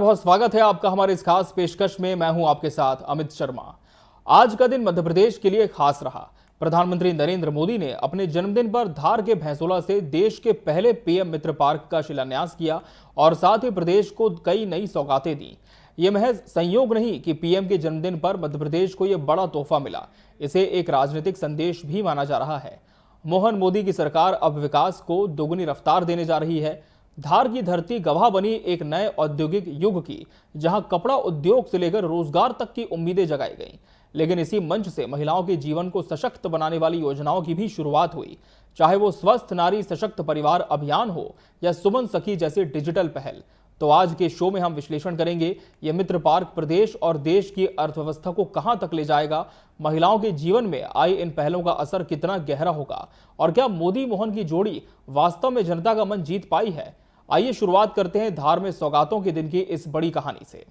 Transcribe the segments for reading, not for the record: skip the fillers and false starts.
बहुत स्वागत है आपका हमारे इस खास पेशकश में। मैं हूं आपके साथ अमित शर्मा। आज का दिन मध्य प्रदेश के लिए खास रहा। प्रधानमंत्री नरेंद्र मोदी ने अपने जन्मदिन पर धार के भैंसोला से देश के पहले पीएम मित्र पार्क का शिलान्यास किया और साथ ही प्रदेश को कई नई सौगातें दी। ये महज संयोग नहीं कि पीएम के जन्मदिन पर मध्य प्रदेश को यह बड़ा तोहफा मिला, इसे एक राजनीतिक संदेश भी माना जा रहा है। मोहन मोदी की सरकार अब विकास को दोगुनी रफ्तार देने जा रही है। धार की धरती गवाह बनी एक नए औद्योगिक युग की, जहां कपड़ा उद्योग से लेकर रोजगार तक की उम्मीदें जगाई गईं। लेकिन इसी मंच से महिलाओं के जीवन को सशक्त बनाने वाली योजनाओं की भी शुरुआत हुई, चाहे वो स्वस्थ नारी सशक्त परिवार अभियान हो या सुमन सखी जैसे डिजिटल पहल। तो आज के शो में हम विश्लेषण करेंगे ये मित्र पार्क प्रदेश और देश की अर्थव्यवस्था को कहां तक ले जाएगा, महिलाओं के जीवन में आए इन पहलों का असर कितना गहरा होगा और क्या मोदी मोहन की जोड़ी वास्तव में जनता का मन जीत पाई है। आइए शुरुआत करते हैं धार में सौगातों के दिन की इस बड़ी कहानी से।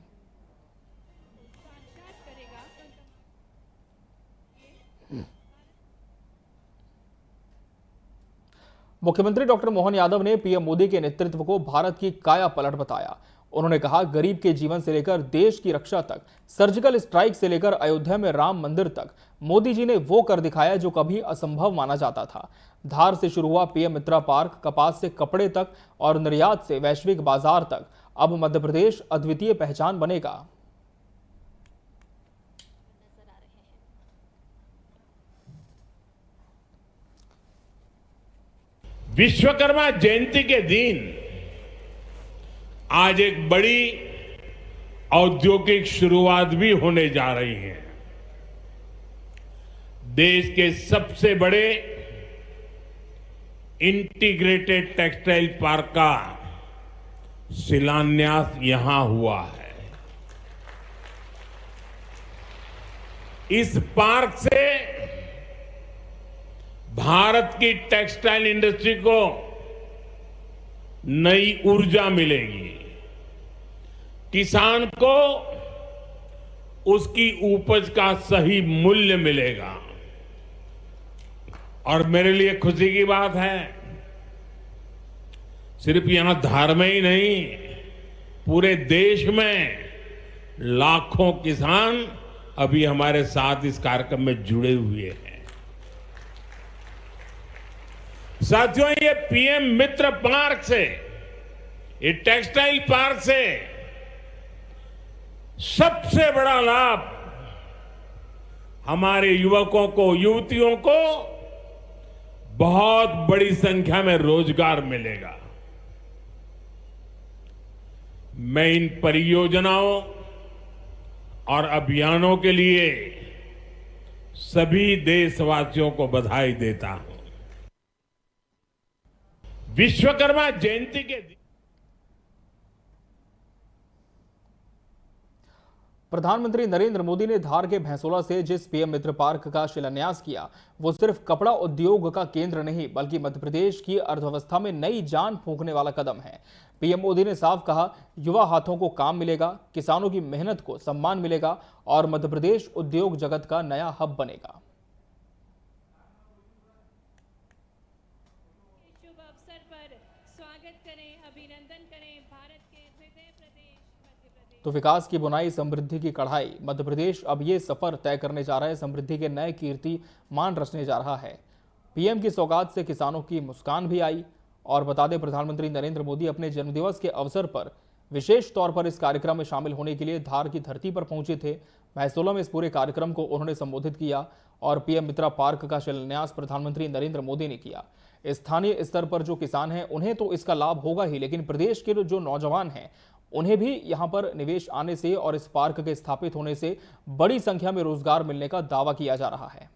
मुख्यमंत्री डॉक्टर मोहन यादव ने पीएम मोदी के नेतृत्व को भारत की काया पलट बताया। उन्होंने कहा, गरीब के जीवन से लेकर देश की रक्षा तक, सर्जिकल स्ट्राइक से लेकर अयोध्या में राम मंदिर तक, मोदी जी ने वो कर दिखाया जो कभी असंभव माना जाता था। धार से शुरू हुआ पीएम मित्रा पार्क, कपास से कपड़े तक और निर्यात से वैश्विक बाजार तक, अब मध्य प्रदेश अद्वितीय पहचान बनेगा। विश्वकर्मा जयंती के दिन आज एक बड़ी औद्योगिक शुरुआत भी होने जा रही है। देश के सबसे बड़े इंटीग्रेटेड टेक्सटाइल पार्क का शिलान्यास यहां हुआ है। इस पार्क से भारत की टेक्सटाइल इंडस्ट्री को नई ऊर्जा मिलेगी, किसान को उसकी उपज का सही मूल्य मिलेगा। और मेरे लिए खुशी की बात है, सिर्फ यहां धार में ही नहीं, पूरे देश में लाखों किसान अभी हमारे साथ इस कार्यक्रम में जुड़े हुए हैं। साथियों, ये पीएम मित्र पार्क से, ये टेक्सटाइल पार्क से सबसे बड़ा लाभ हमारे युवकों को, युवतियों को बहुत बड़ी संख्या में रोजगार मिलेगा। मैं इन परियोजनाओं और अभियानों के लिए सभी देशवासियों को बधाई देता हूं। विश्वकर्मा जयंती के दिन प्रधानमंत्री नरेंद्र मोदी ने धार के भैंसोला से जिस पीएम मित्र पार्क का शिलान्यास किया, वो सिर्फ कपड़ा उद्योग का केंद्र नहीं, बल्कि मध्य प्रदेश की अर्थव्यवस्था में नई जान फूंकने वाला कदम है। पीएम मोदी ने साफ कहा, युवा हाथों को काम मिलेगा, किसानों की मेहनत को सम्मान मिलेगा और मध्य प्रदेश उद्योग जगत का नया हब बनेगा। शुभ अवसर पर स्वागत करें, अभिनंदन करें भारत के हृदय प्रदेश मध्य प्रदेश। तो विकास की बुनाई, समृद्धि की कढ़ाई, मध्य प्रदेश अब ये सफर तय करने जा रहा है, समृद्धि के नए कीर्तिमान रचने जा रहा है। पीएम की सौगात से किसानों की मुस्कान भी आई। और बता दें, प्रधानमंत्री नरेंद्र मोदी अपने जन्मदिवस के अवसर पर विशेष तौर पर इस कार्यक्रम में शामिल होने के लिए धार की धरती पर पहुंचे थे। भैंसोला में इस पूरे कार्यक्रम को उन्होंने संबोधित किया और पीएम मित्रा पार्क का शिलान्यास प्रधानमंत्री नरेंद्र मोदी ने किया। स्थानीय स्तर पर जो किसान हैं उन्हें तो इसका लाभ होगा ही, लेकिन प्रदेश के जो नौजवान हैं उन्हें भी यहां पर निवेश आने से और इस पार्क के स्थापित होने से बड़ी संख्या में रोजगार मिलने का दावा किया जा रहा है।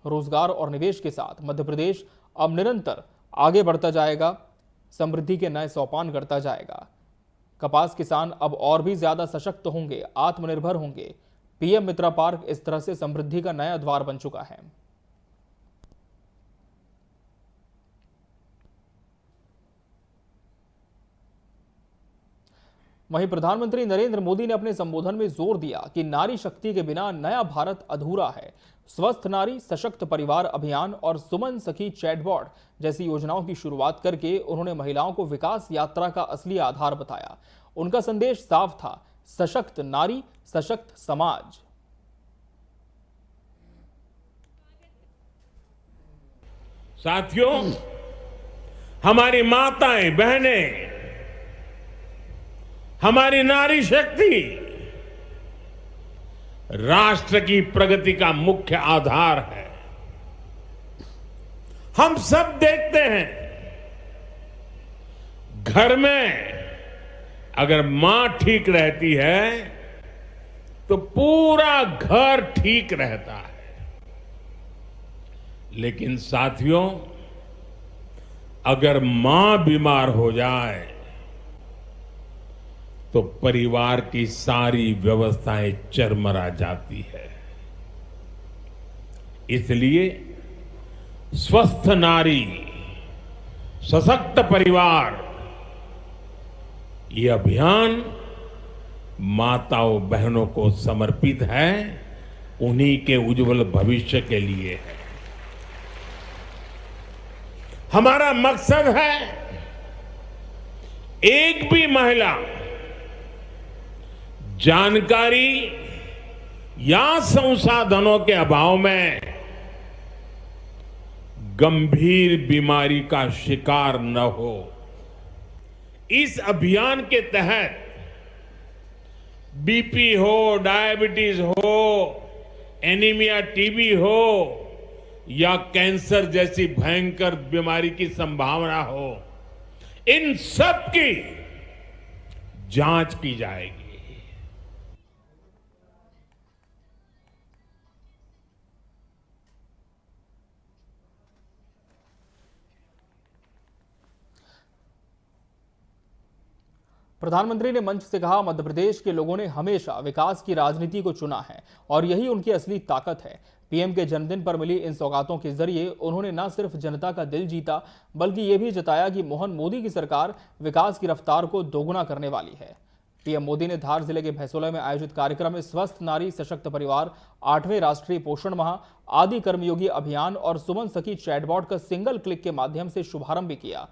रोजगार और निवेश के साथ मध्य प्रदेश अब निरंतर आगे बढ़ता जाएगा, समृद्धि के नए सोपान करता जाएगा। कपास किसान अब और भी ज्यादा सशक्त होंगे, आत्मनिर्भर होंगे। पीएम मित्रा पार्क इस तरह से समृद्धि का नया द्वार बन चुका है। वहीं प्रधानमंत्री नरेंद्र मोदी ने अपने संबोधन में जोर दिया कि नारी शक्ति के बिना नया भारत अधूरा है। स्वस्थ नारी सशक्त परिवार अभियान और सुमन सखी चैटबॉट जैसी योजनाओं की शुरुआत करके उन्होंने महिलाओं को विकास यात्रा का असली आधार बताया। उनका संदेश साफ था, सशक्त नारी सशक्त समाज। साथियों, हमारी माताएं बहनें, हमारी नारी शक्ति राष्ट्र की प्रगति का मुख्य आधार है। हम सब देखते हैं, घर में अगर मां ठीक रहती है तो पूरा घर ठीक रहता है। लेकिन साथियों, अगर मां बीमार हो जाए तो परिवार की सारी व्यवस्थाएं चरमरा जाती है। इसलिए स्वस्थ नारी सशक्त परिवार ये अभियान माताओं बहनों को समर्पित है, उन्हीं के उज्जवल भविष्य के लिए है। हमारा मकसद है एक भी महिला जानकारी या संसाधनों के अभाव में गंभीर बीमारी का शिकार न हो। इस अभियान के तहत बीपी हो, डायबिटीज हो, एनीमिया, टीबी हो या कैंसर जैसी भयंकर बीमारी की संभावना हो, इन सब की जांच की जाएगी। प्रधानमंत्री ने मंच से कहा, मध्य प्रदेश के लोगों ने हमेशा विकास की राजनीति को चुना है और यही उनकी असली ताकत है। पीएम के जन्मदिन पर मिली इन सौगातों के जरिए उन्होंने न सिर्फ जनता का दिल जीता, बल्कि ये भी जताया कि मोहन मोदी की सरकार विकास की रफ्तार को दोगुना करने वाली है। पीएम मोदी ने धार जिले के भैंसोला में आयोजित कार्यक्रम में स्वस्थ नारी सशक्त परिवार, 8वें राष्ट्रीय पोषण माह, आदि कर्मयोगी अभियान और सुमन सखी चैटबॉट का सिंगल क्लिक के माध्यम से शुभारंभ भी किया।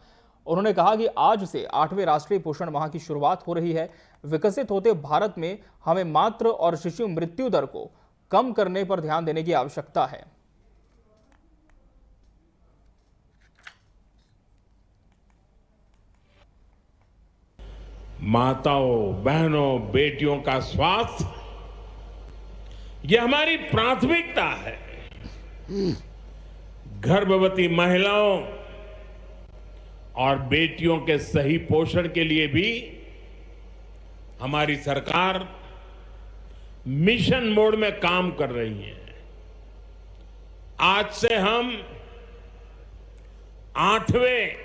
उन्होंने कहा कि आज से 8वें राष्ट्रीय पोषण माह की शुरुआत हो रही है। विकसित होते भारत में हमें मातृ और शिशु मृत्यु दर को कम करने पर ध्यान देने की आवश्यकता है। माताओं, बहनों, बेटियों का स्वास्थ्य यह हमारी प्राथमिकता है। गर्भवती महिलाओं और बेटियों के सही पोषण के लिए भी हमारी सरकार मिशन मोड में काम कर रही है। आज से हम 8वें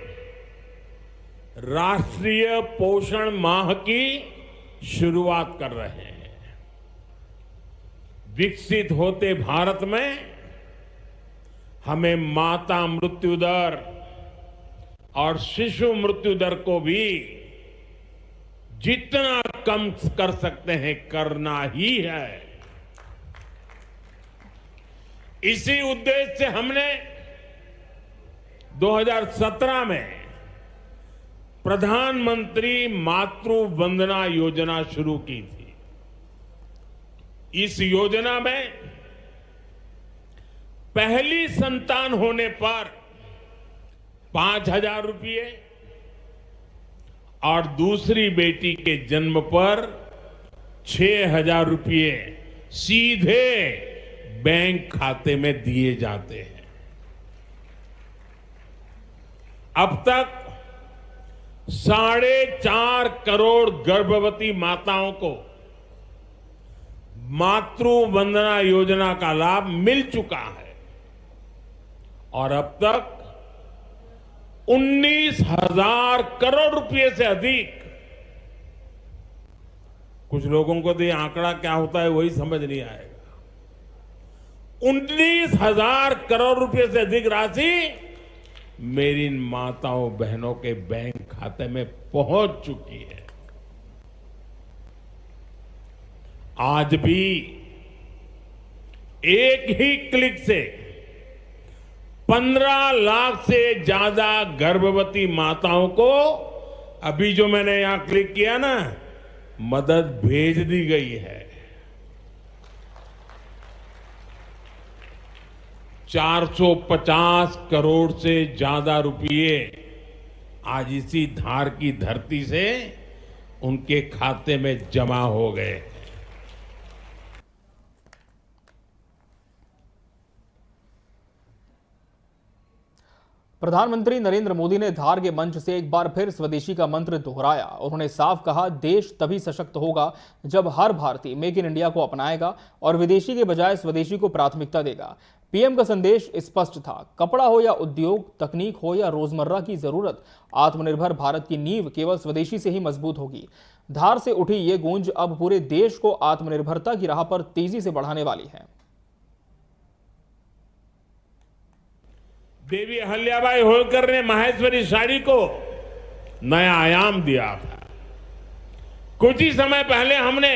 राष्ट्रीय पोषण माह की शुरुआत कर रहे हैं। विकसित होते भारत में हमें माता मृत्यु दर और शिशु मृत्यु दर को भी जितना कम कर सकते हैं करना ही है। इसी उद्देश्य से हमने 2017 में प्रधानमंत्री मातृ वंदना योजना शुरू की थी। इस योजना में पहली संतान होने पर 5,000 रुपये और दूसरी बेटी के जन्म पर 6,000 रुपये सीधे बैंक खाते में दिए जाते हैं। अब तक 4.5 करोड़ गर्भवती माताओं को मातृ वंदना योजना का लाभ मिल चुका है और अब तक 19,000 करोड़ रुपए से अधिक, कुछ लोगों को तो ये आंकड़ा क्या होता है वही समझ नहीं आएगा, 19,000 करोड़ रुपए से अधिक राशि मेरी माताओं बहनों के बैंक खाते में पहुंच चुकी है। आज भी एक ही क्लिक से 15 लाख से ज्यादा गर्भवती माताओं को अभी जो मैंने यहां क्लिक किया ना, मदद भेज दी गई है। 450 करोड़ से ज्यादा रुपए आज इसी धार की धरती से उनके खाते में जमा हो गए। प्रधानमंत्री नरेंद्र मोदी ने धार के मंच से एक बार फिर स्वदेशी का मंत्र दोहराया। उन्होंने साफ कहा, देश तभी सशक्त होगा जब हर भारतीय मेक इन इंडिया को अपनाएगा और विदेशी के बजाय स्वदेशी को प्राथमिकता देगा। पीएम का संदेश स्पष्ट था, कपड़ा हो या उद्योग, तकनीक हो या रोजमर्रा की जरूरत, आत्मनिर्भर भारत की नींव केवल स्वदेशी से ही मजबूत होगी। धार से उठी ये गूंज अब पूरे देश को आत्मनिर्भरता की राह पर तेजी से बढ़ाने वाली है। देवी अहल्याबाई होलकर ने माहेश्वरी साड़ी को नया आयाम दिया था। कुछ ही समय पहले हमने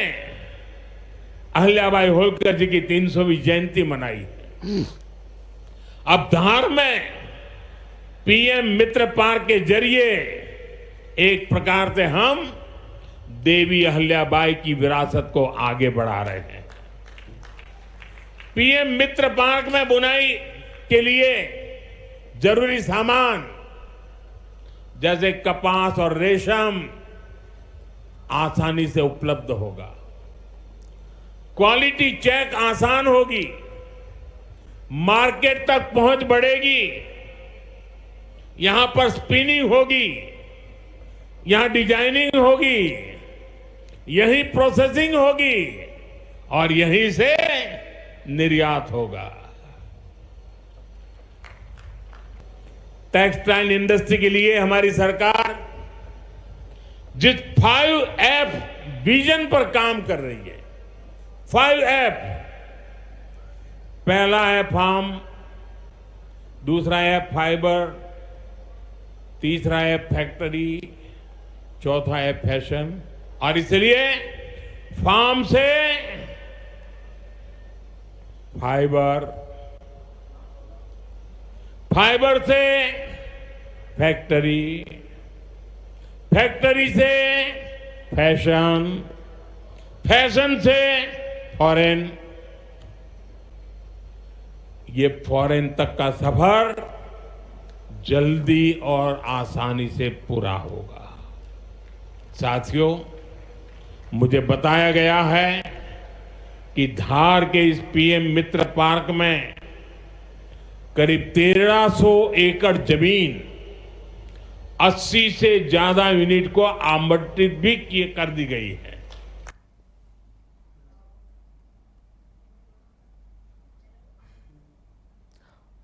अहल्याबाई होलकर जी की 300वीं जयंती मनाई। अब धार में पीएम मित्र पार्क के जरिए एक प्रकार से हम देवी अहल्याबाई की विरासत को आगे बढ़ा रहे हैं। पीएम मित्र पार्क में बुनाई के लिए जरूरी सामान जैसे कपास और रेशम आसानी से उपलब्ध होगा। क्वालिटी चेक आसान होगी, मार्केट तक पहुंच बढ़ेगी। यहां पर स्पिनिंग होगी, यहां डिजाइनिंग होगी, यहीं प्रोसेसिंग होगी और यहीं से निर्यात होगा। टेक्सटाइल इंडस्ट्री के लिए हमारी सरकार जिस 5F विजन पर काम कर रही है, 5F, पहला है फार्म, दूसरा है फाइबर, तीसरा है फैक्ट्री, चौथा है फैशन। और इसलिए फार्म से फाइबर, फाइबर से फैक्ट्री, फैक्ट्री से फैशन, फैशन से फॉरेन, ये फॉरेन तक का सफर जल्दी और आसानी से पूरा होगा। साथियों, मुझे बताया गया है कि धार के इस पीएम मित्र पार्क में करीब 1300 एकड़ जमीन 80 से ज्यादा यूनिट को आवंटित भी कर दी गई है।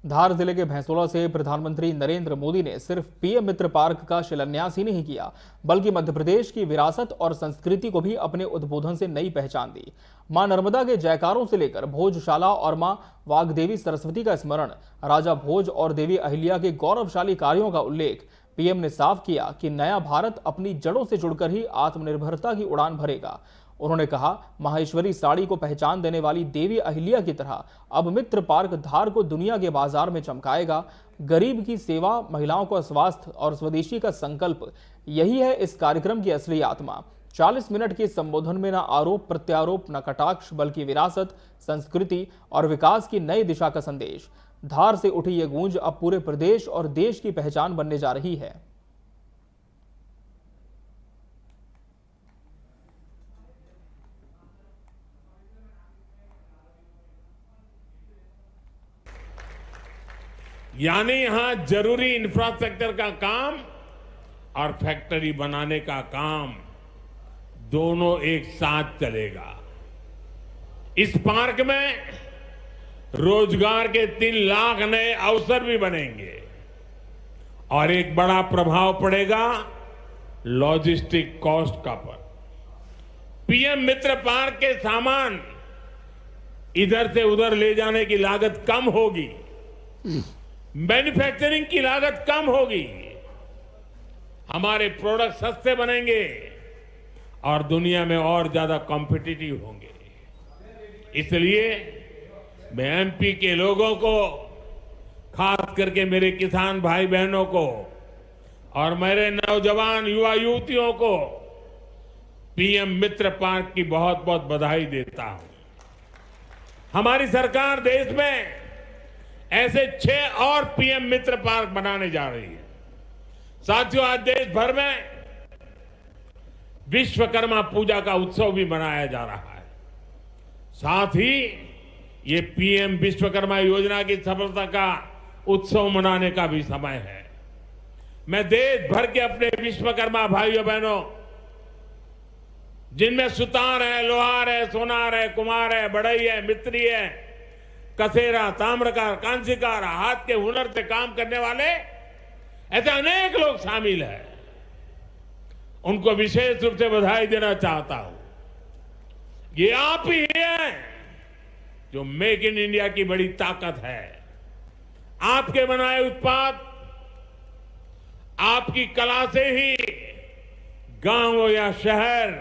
धार जिले के भैंसोला से प्रधानमंत्री नरेंद्र मोदी ने सिर्फ पीएम मित्र पार्क का शिलान्यास ही नहीं किया, बल्कि मध्य प्रदेश की विरासत और संस्कृति को भी अपने उद्बोधन से नई पहचान दी। मां नर्मदा के जयकारों से लेकर भोजशाला और मां वाग्देवी सरस्वती का स्मरण, राजा भोज और देवी अहिल्या के गौरवशाली कार्यों का उल्लेख। पीएम ने साफ किया कि नया भारत अपनी जड़ों से जुड़कर ही आत्मनिर्भरता की उड़ान भरेगा। उन्होंने कहा, माहेश्वरी साड़ी को पहचान देने वाली देवी अहिल्या की तरह अब मित्र पार्क धार को दुनिया के बाजार में चमकाएगा। गरीब की सेवा, महिलाओं का स्वास्थ्य और स्वदेशी का संकल्प, यही है इस कार्यक्रम की असली आत्मा। 40 मिनट के संबोधन में न आरोप प्रत्यारोप, न कटाक्ष, बल्कि विरासत, संस्कृति और विकास की नई दिशा का संदेश। धार से उठी ये गूंज अब पूरे प्रदेश और देश की पहचान बनने जा रही है। यानी यहां जरूरी इंफ्रास्ट्रक्चर का काम और फैक्ट्री बनाने का काम दोनों एक साथ चलेगा। इस पार्क में रोजगार के 3 लाख नए अवसर भी बनेंगे और एक बड़ा प्रभाव पड़ेगा लॉजिस्टिक कॉस्ट का पर। पीएम मित्र पार्क के सामान इधर से उधर ले जाने की लागत कम होगी, मैन्युफैक्चरिंग की लागत कम होगी, हमारे प्रोडक्ट सस्ते बनेंगे और दुनिया में और ज्यादा कॉम्पिटिटिव होंगे। इसलिए मैं एमपी के लोगों को, खास करके मेरे किसान भाई बहनों को और मेरे नौजवान युवा युवतियों को पीएम मित्र पार्क की बहुत बहुत बधाई देता हूं। हमारी सरकार देश में ऐसे 6 और पीएम मित्र पार्क बनाने जा रही है। साथियों, आज देश भर में विश्वकर्मा पूजा का उत्सव भी मनाया जा रहा है। साथ ही ये पीएम विश्वकर्मा योजना की सफलता का उत्सव मनाने का भी समय है। मैं देश भर के अपने विश्वकर्मा भाइयों बहनों, जिनमें सुतार है, लोहार है, सोनार है, कुम्हार है, बढ़ई है, मिस्त्री है, कसेरा, ताम्रकार, कांसीकार, हाथ के हुनर से काम करने वाले ऐसे अनेक लोग शामिल हैं, उनको विशेष रूप से बधाई देना चाहता हूं। ये आप ही हैं जो मेक इन इंडिया की बड़ी ताकत है। आपके बनाए उत्पाद, आपकी कला से ही गांव या शहर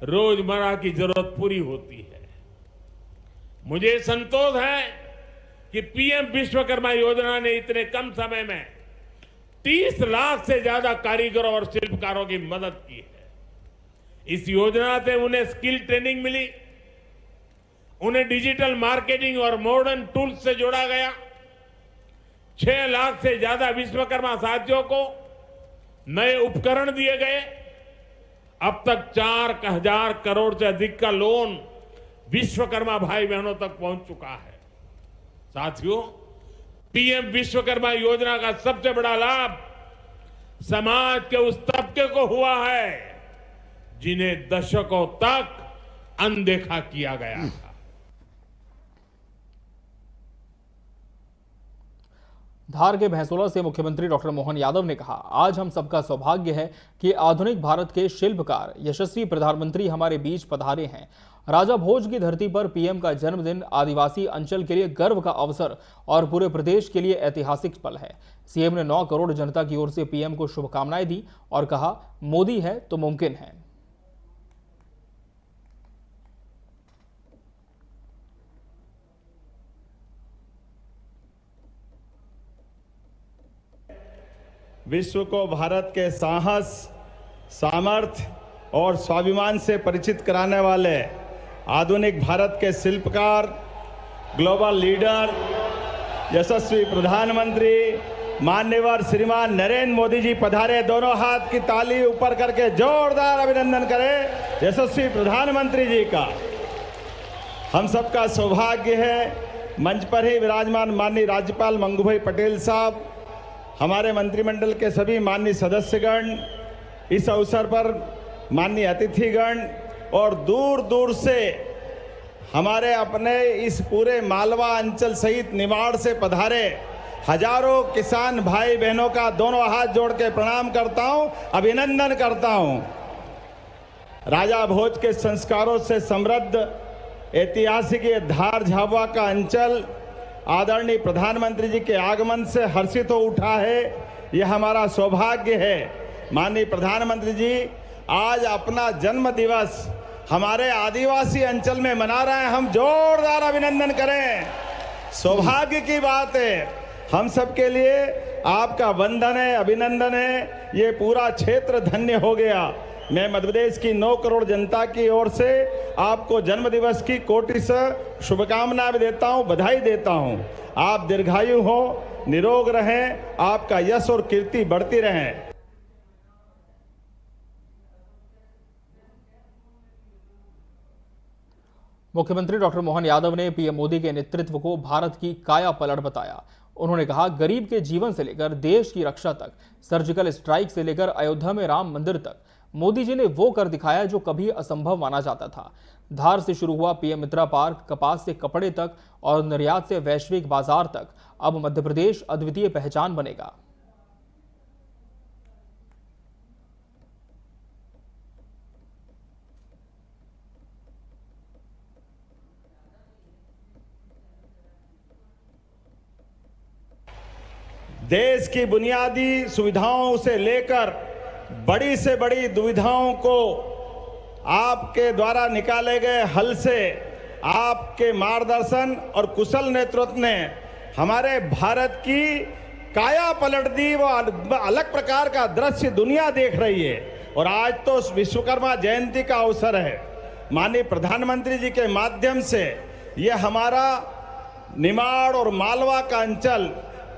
रोजमर्रा की जरूरत पूरी होती है। मुझे संतोष है कि पीएम विश्वकर्मा योजना ने इतने कम समय में 30 लाख से ज्यादा कारीगरों और शिल्पकारों की मदद की है। इस योजना से उन्हें स्किल ट्रेनिंग मिली, उन्हें डिजिटल मार्केटिंग और मॉडर्न टूल्स से जोड़ा गया। 6 लाख से ज्यादा विश्वकर्मा साथियों को नए उपकरण दिए गए। अब तक 4,000 करोड़ से अधिक का लोन विश्वकर्मा भाई बहनों तक पहुंच चुका है। साथियों, पीएम विश्वकर्मा योजना का सबसे बड़ा लाभ समाज के उस तबके को हुआ है जिन्हें दशकों तक अनदेखा किया गया था। धार के भैंसोला से मुख्यमंत्री डॉक्टर मोहन यादव ने कहा, आज हम सबका सौभाग्य है कि आधुनिक भारत के शिल्पकार यशस्वी प्रधानमंत्री हमारे बीच पधारे हैं। राजा भोज की धरती पर पीएम का जन्मदिन आदिवासी अंचल के लिए गर्व का अवसर और पूरे प्रदेश के लिए ऐतिहासिक पल है। सीएम ने 9 करोड़ जनता की ओर से पीएम को शुभकामनाएं दी और कहा, मोदी है तो मुमकिन है। विश्व को भारत के साहस, सामर्थ्य और स्वाभिमान से परिचित कराने वाले आधुनिक भारत के शिल्पकार, ग्लोबल लीडर, यशस्वी प्रधानमंत्री माननीय श्रीमान नरेंद्र मोदी जी पधारे। दोनों हाथ की ताली ऊपर करके जोरदार अभिनंदन करें यशस्वी प्रधानमंत्री जी का। हम सबका सौभाग्य है मंच पर ही विराजमान माननीय राज्यपाल मंगूभाई पटेल साहब, हमारे मंत्रिमंडल के सभी माननीय सदस्यगण, इस अवसर पर माननीय अतिथिगण और दूर दूर से हमारे अपने इस पूरे मालवा अंचल सहित निमाड़ से पधारे हजारों किसान भाई बहनों का दोनों हाथ जोड़ के प्रणाम करता हूं, अभिनंदन करता हूं। राजा भोज के संस्कारों से समृद्ध ऐतिहासिक ये धार झाबुआ का अंचल आदरणीय प्रधानमंत्री जी के आगमन से हर्षित हो उठा है। यह हमारा सौभाग्य है। माननीय प्रधानमंत्री जी आज अपना जन्म दिवस हमारे आदिवासी अंचल में मना रहे हैं। हम जोरदार अभिनंदन करें। सौभाग्य की बात है हम सबके लिए। आपका वंदन है, अभिनंदन है। ये पूरा क्षेत्र धन्य हो गया। मैं मध्य प्रदेश की 9 करोड़ जनता की ओर से आपको जन्मदिवस की कोटि से शुभकामनाएं भी देता हूं, बधाई देता हूं। आप दीर्घायु हो, निरोग रहें, आपका यश और कीर्ति बढ़ती रहे। मुख्यमंत्री डॉक्टर मोहन यादव ने पीएम मोदी के नेतृत्व को भारत की काया पलट बताया। उन्होंने कहा, गरीब के जीवन से लेकर देश की रक्षा तक, सर्जिकल स्ट्राइक से लेकर अयोध्या में राम मंदिर तक, मोदी जी ने वो कर दिखाया जो कभी असंभव माना जाता था। धार से शुरू हुआ पीएम मित्रा पार्क, कपास से कपड़े तक और निर्यात से वैश्विक बाजार तक, अब मध्य प्रदेश अद्वितीय पहचान बनेगा। देश की बुनियादी सुविधाओं से लेकर बड़ी से बड़ी दुविधाओं को आपके द्वारा निकाले गए हल से आपके मार्गदर्शन और कुशल नेतृत्व ने हमारे भारत की काया पलट दी। वो अलग प्रकार का दृश्य दुनिया देख रही है। और आज तो विश्वकर्मा जयंती का अवसर है। माननीय प्रधानमंत्री जी के माध्यम से ये हमारा निमाड़ और मालवा का अंचल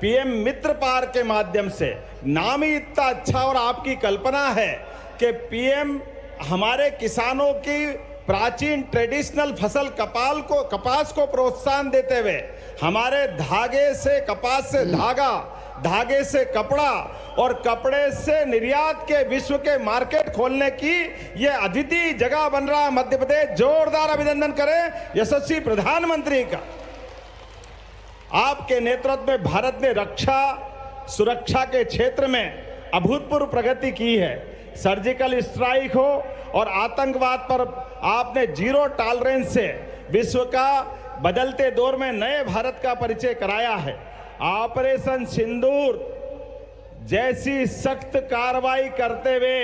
पीएम मित्र पार्क के माध्यम से, नाम ही इतना अच्छा, और आपकी कल्पना है कि पीएम हमारे किसानों की प्राचीन ट्रेडिशनल फसल कपास को प्रोत्साहन देते हुए हमारे धागे से, कपास से धागा, धागे से कपड़ा और कपड़े से निर्यात के विश्व के मार्केट खोलने की ये अद्वितीय जगह बन रहा है मध्य प्रदेश। जोरदार अभिनंदन करें यशस्वी प्रधानमंत्री का। आपके नेतृत्व में भारत ने रक्षा सुरक्षा के क्षेत्र में अभूतपूर्व प्रगति की है। सर्जिकल स्ट्राइक हो और आतंकवाद पर आपने जीरो टॉलरेंस से विश्व का बदलते दौर में नए भारत का परिचय कराया है। ऑपरेशन सिंदूर जैसी सख्त कार्रवाई करते हुए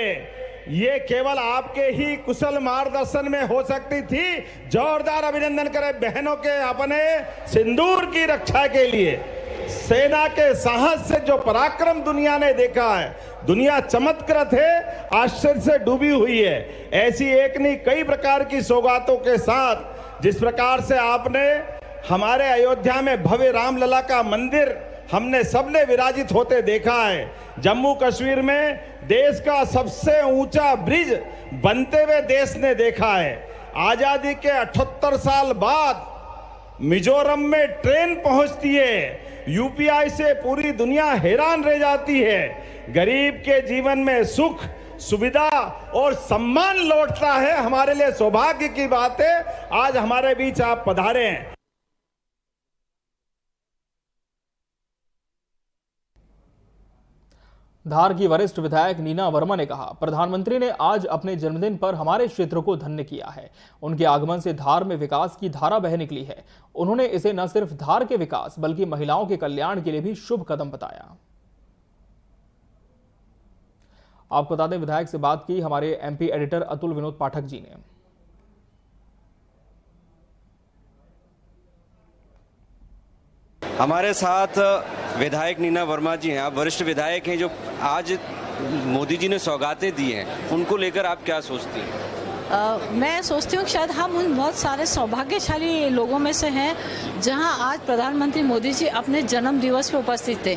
ये केवल आपके ही कुशल मार्गदर्शन में हो सकती थी। जोरदार अभिनंदन करें बहनों के अपने सिंदूर की रक्षा के लिए। सेना के साहस से जो पराक्रम दुनिया ने देखा है, दुनिया चमत्कृत है, आश्चर्य से डूबी हुई है। ऐसी एक नहीं कई प्रकार की सौगातों के साथ जिस प्रकार से आपने हमारे अयोध्या में भव्य रामलला का मंदिर हमने सबने विराजित होते देखा है। जम्मू कश्मीर में देश का सबसे ऊंचा ब्रिज बनते हुए देश ने देखा है। आजादी के 78 साल बाद मिजोरम में ट्रेन पहुंचती है। यूपीआई से पूरी दुनिया हैरान रह जाती है। गरीब के जीवन में सुख, सुविधा और सम्मान लौटता है। हमारे लिए सौभाग्य की बात है आज हमारे बीच आप पधारे हैं। धार की वरिष्ठ विधायक नीना वर्मा ने कहा, प्रधानमंत्री ने आज अपने जन्मदिन पर हमारे क्षेत्र को धन्य किया है। उनके आगमन से धार में विकास की धारा बह निकली है। उन्होंने इसे न सिर्फ धार के विकास बल्कि महिलाओं के कल्याण के लिए भी शुभ कदम बताया। आपको बता दें, विधायक से बात की हमारे एमपी एडिटर अतुल विनोद पाठक जी ने। हमारे साथ विधायक नीना वर्मा जी हैं। आप वरिष्ठ विधायक हैं जो आज मोदी जी ने सौगातें दी हैं, उनको लेकर आप क्या सोचती हैं? मैं सोचती हूँ कि शायद हम उन बहुत सारे सौभाग्यशाली लोगों में से हैं जहां आज प्रधानमंत्री मोदी जी अपने जन्म दिवस पर उपस्थित थे।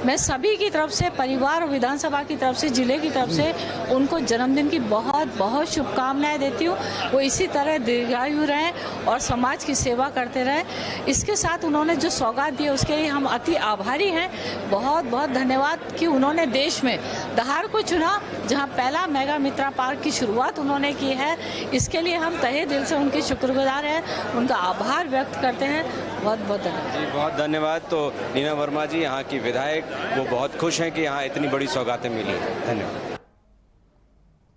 मैं सभी की तरफ से, परिवार और विधानसभा की तरफ से, जिले की तरफ से उनको जन्मदिन की बहुत बहुत शुभकामनाएं देती हूँ। वो इसी तरह दीर्घायु रहें और समाज की सेवा करते रहें। इसके साथ उन्होंने जो सौगात दी उसके लिए हम अति आभारी हैं। बहुत बहुत धन्यवाद कि उन्होंने देश में धार को चुना जहाँ पहला मेगा मित्रा पार्क की शुरुआत उन्होंने की है। इसके लिए हम तहे दिल से उनके शुक्रगुजार हैं, उनका आभार व्यक्त करते हैं। बहुत बहुत धन्यवाद जी, बहुत धन्यवाद। तो नीना वर्मा जी यहाँ की विधायक, वो बहुत खुश हैं कि यहाँ इतनी बड़ी सौगातें मिली। धन्यवाद।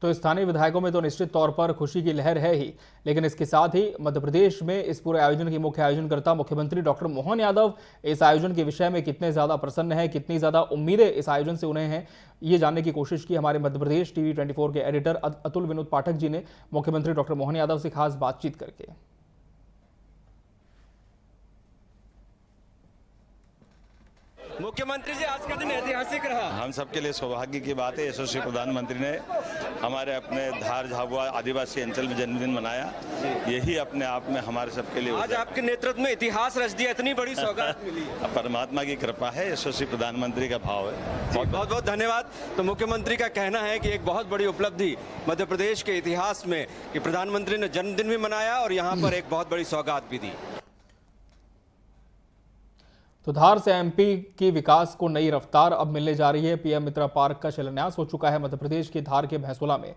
तो स्थानीय विधायकों में तो निश्चित तौर पर खुशी की लहर है ही, लेकिन इसके साथ ही मध्य प्रदेश में इस पूरे आयोजन की मुख्य आयोजनकर्ता मुख्यमंत्री डॉक्टर मोहन यादव इस आयोजन के विषय में कितने ज्यादा प्रसन्न हैं, कितनी ज्यादा उम्मीदें इस आयोजन से उन्हें हैं, ये जानने की कोशिश की हमारे मध्य प्रदेश टीवी 24 के एडिटर अतुल विनोद पाठक जी ने मुख्यमंत्री डॉक्टर मोहन यादव से खास बातचीत करके। मुख्यमंत्री जी, आज का दिन ऐतिहासिक रहा। हम सबके लिए सौभाग्य की बात है। यशस्वी प्रधानमंत्री ने हमारे अपने धार झाबुआ आदिवासी अंचल में जन्मदिन मनाया। यही अपने आप में हमारे सबके लिए आज आपके नेतृत्व में इतिहास रच दिया, इतनी बड़ी सौगात मिली। परमात्मा की कृपा है, यशस्वी प्रधानमंत्री का भाव है। बहुत बहुत धन्यवाद। तो मुख्यमंत्री का कहना है कि एक बहुत बड़ी उपलब्धि मध्य प्रदेश के इतिहास में कि प्रधानमंत्री ने जन्मदिन भी मनाया और यहाँ पर एक बहुत बड़ी सौगात भी दी। तो धार से एमपी की विकास को नई रफ्तार अब मिलने जा रही है। पीएम मित्रा पार्क का शिलान्यास हो चुका है मध्य प्रदेश के धार के भैंसोला में।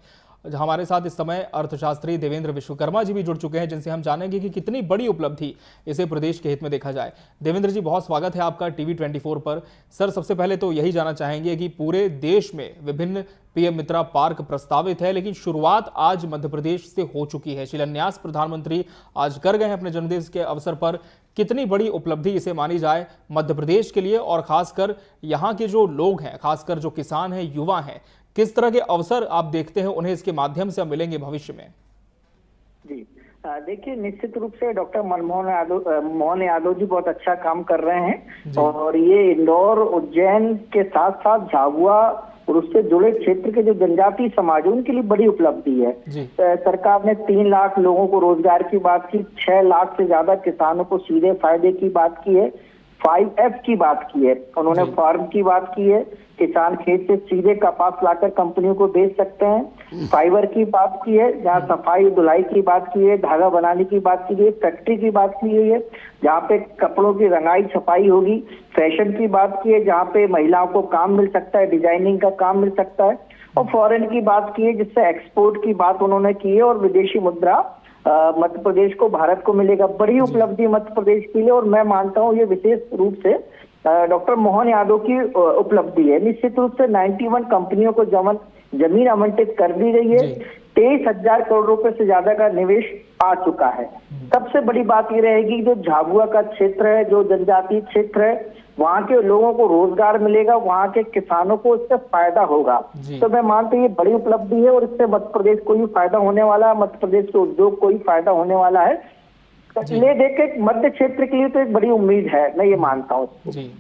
हमारे साथ इस समय अर्थशास्त्री देवेंद्र विश्वकर्मा जी भी जुड़ चुके हैं, जिनसे हम जानेंगे कि कितनी बड़ी उपलब्धि इसे प्रदेश के हित में देखा जाए। देवेंद्र जी, बहुत स्वागत है आपका टीवी 24 पर। सर, सबसे पहले तो यही जानना चाहेंगे कि पूरे देश में विभिन्न पीएम मित्रा पार्क प्रस्तावित है, लेकिन शुरुआत आज मध्य प्रदेश से हो चुकी है। शिलान्यास प्रधानमंत्री आज कर गए हैं अपने जन्मदिन के अवसर पर। कितनी बड़ी उपलब्धि इसे मानी जाए मध्य प्रदेश के लिए, और खासकर यहाँ के जो लोग हैं, खासकर जो किसान हैं, युवा हैं, किस तरह के अवसर आप देखते हैं उन्हें इसके माध्यम से मिलेंगे भविष्य में? जी, देखिए, निश्चित रूप से डॉक्टर मोहन यादव जी बहुत अच्छा काम कर रहे हैं और ये इंदौर, उज्जैन के साथ साथ झाबुआ और उससे जुड़े क्षेत्र के जो जनजातीय समाज है उनके लिए बड़ी उपलब्धि है। सरकार ने 3 लाख लोगों को रोजगार की बात की, 6 लाख से ज्यादा किसानों को सीधे फायदे की बात की है, 5F की बात की है, उन्होंने फार्म की बात की है, किसान खेत से सीधे कपास लाकर कंपनियों को बेच सकते हैं, फाइबर की बात की है, जहां सफाई धुलाई की बात की है, धागा बनाने की बात की गई, फैक्ट्री की बात की गई है जहां पे कपड़ों की रंगाई छपाई होगी, फैशन की बात की है जहां पे महिलाओं को काम मिल सकता है, डिजाइनिंग का काम मिल सकता है, और फॉरेन की बात की है जिससे एक्सपोर्ट की बात उन्होंने की है और विदेशी मुद्रा मध्य प्रदेश को, भारत को मिलेगा। बड़ी उपलब्धि मध्य प्रदेश के लिए और मैं मानता हूँ ये विशेष रूप से डॉक्टर मोहन यादव की उपलब्धि है। निश्चित रूप से 91 कंपनियों को जमीन आवंटित कर दी गई है, 23,000 करोड़ रुपए से ज्यादा का निवेश आ चुका है। सबसे बड़ी बात ये रहेगी जो झाबुआ का क्षेत्र है, जो जनजातीय क्षेत्र है, वहाँ के लोगों को रोजगार मिलेगा, वहाँ के किसानों को इससे फायदा होगा। तो मैं मानता हूँ ये बड़ी उपलब्धि है और इससे मध्य प्रदेश को भी फायदा होने वाला है, मध्य प्रदेश के उद्योग को भी फायदा होने वाला है। ले देख के मध्य क्षेत्र के लिए तो एक बड़ी उम्मीद है, मैं ये मानता हूँ। जी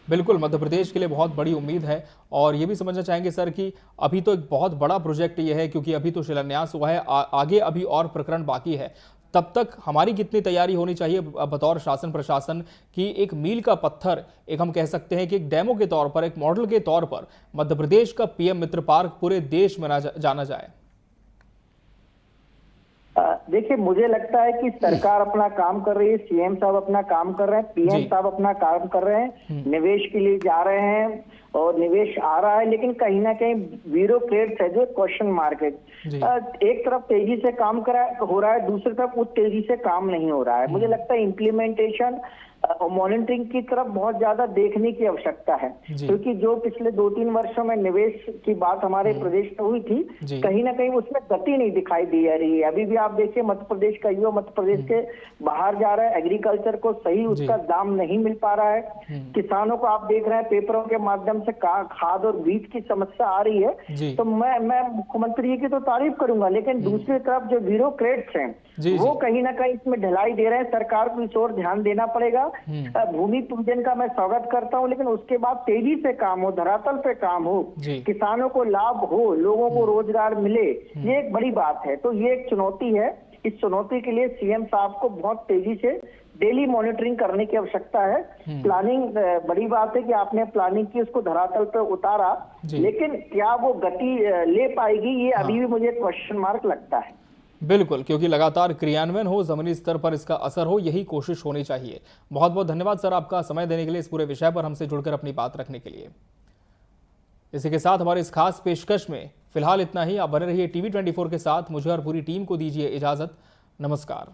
बिल्कुल, मध्य प्रदेश के लिए बहुत बड़ी उम्मीद है। और ये भी समझना चाहेंगे सर कि अभी तो एक बहुत बड़ा प्रोजेक्ट ये है, क्योंकि अभी तो शिलान्यास हुआ है, आगे अभी और प्रकरण बाकी है। तब तक हमारी कितनी तैयारी होनी चाहिए बतौर शासन प्रशासन की एक मील का पत्थर, एक हम कह सकते हैं कि एक डेमो के तौर पर, एक मॉडल के तौर पर मध्य प्रदेश का PM मित्र पार्क पूरे देश में जाना जाए? देखिए, मुझे लगता है कि सरकार अपना काम कर रही है, CM साहब अपना काम कर रहे हैं, PM साहब अपना काम कर रहे हैं, निवेश के लिए जा रहे हैं और निवेश आ रहा है, लेकिन कहीं ना कहीं ब्यूरोक्रेट्स है जो क्वेश्चन मार्क है। एक तरफ तेजी से काम हो रहा है, दूसरी तरफ उस तेजी से काम नहीं हो रहा है। मुझे लगता है इम्प्लीमेंटेशन और मॉनिटरिंग की तरफ बहुत ज्यादा देखने की आवश्यकता है, क्योंकि जो पिछले 2-3 वर्षों में निवेश की बात हमारे प्रदेश में हुई थी, कहीं ना कहीं उसमें गति नहीं दिखाई दी जा रही है। अभी भी आप देखिए, मध्य प्रदेश का युवा मध्य प्रदेश के बाहर जा रहा है, एग्रीकल्चर को सही उसका दाम नहीं मिल पा रहा है, किसानों को आप देख रहे हैं पेपरों के माध्यम से खाद और बीज की समस्या आ रही है। तो मैं मुख्यमंत्री की तो तारीफ करूंगा, लेकिन दूसरी तरफ जो ब्यूरोक्रेट्स हैं वो कहीं ना कहीं इसमें ढिलाई दे रहे हैं। सरकार को इस ओर ध्यान देना पड़ेगा। भूमि पूजन का मैं स्वागत करता हूं, लेकिन उसके बाद तेजी से काम हो, धरातल पे काम हो, किसानों को लाभ हो, लोगों को रोजगार मिले, ये एक बड़ी बात है। तो ये एक चुनौती है। इस चुनौती के लिए CM साहब को बहुत तेजी से डेली मॉनिटरिंग करने की आवश्यकता है। प्लानिंग, बड़ी बात है कि आपने प्लानिंग की, उसको धरातल पे उतारा, लेकिन क्या वो गति ले पाएगी, ये अभी भी मुझे क्वेश्चन मार्क लगता है। बिल्कुल, क्योंकि लगातार क्रियान्वयन हो, जमीनी स्तर पर इसका असर हो, यही कोशिश होनी चाहिए। बहुत बहुत धन्यवाद सर आपका समय देने के लिए, इस पूरे विषय पर हमसे जुड़कर अपनी बात रखने के लिए। इसी के साथ हमारे इस खास पेशकश में फिलहाल इतना ही। आप बने रहिए TV24 के साथ। मुझे और पूरी टीम को दीजिए इजाजत। नमस्कार।